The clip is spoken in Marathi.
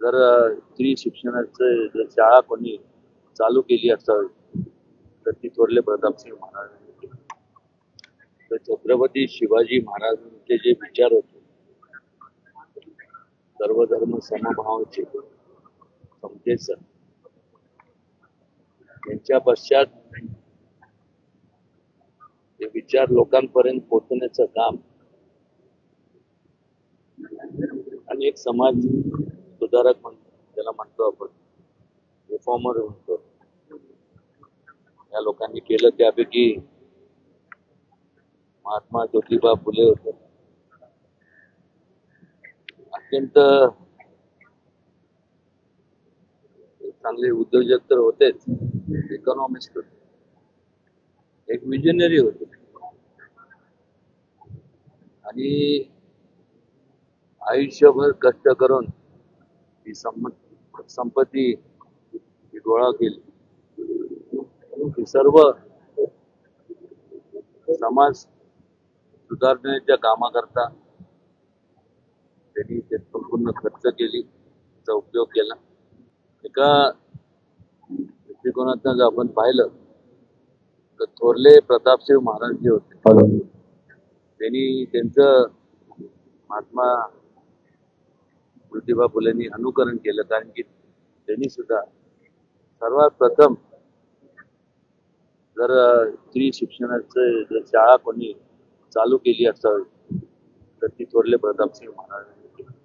जर स्त्री शिक्षणाचं जर शाळा कोणी चालू केली असावी तर ती थोरले प्रतापसिंह महाराजांनी केली. तर छत्रपती शिवाजी महाराजांचे जे विचार होते, सर्वधर्म समभावाचे, समतेचं, त्यांच्या पश्चात ते विचार लोकांपर्यंत पोहोचण्याचं काम आणि एक समाज सुधारक त्याला म्हणतो आपण, रिफॉर्मर म्हणतो, या लोकांनी केलं. त्यापैकी महात्मा ज्योतिबा फुले होते. अत्यंत चांगले उद्योजक तर होतेच, इकॉनॉमिस्ट होते, एक विजनरी होते आणि आयुष्यभर कष्ट करून ही संपत्ती गोळा केली. ही सर्व समाज सुधारण्याच्या कामाकरता त्यांनी ते संपूर्ण खर्च केली, त्याचा उपयोग केला. एका दृष्टिकोनातून जर आपण पाहिलं तर थोरले प्रतापसिंह महाराज जे होते त्यांनी त्यांचं महात्मा ज्योतिबा फुलेंनी अनुकरण केलं. कारण की त्यांनी सुद्धा सर्वात प्रथम जर स्त्री शिक्षणाचं जर शाळा कोणी चालू केली असावी तर ती थोरले प्रतापसिंह महाराज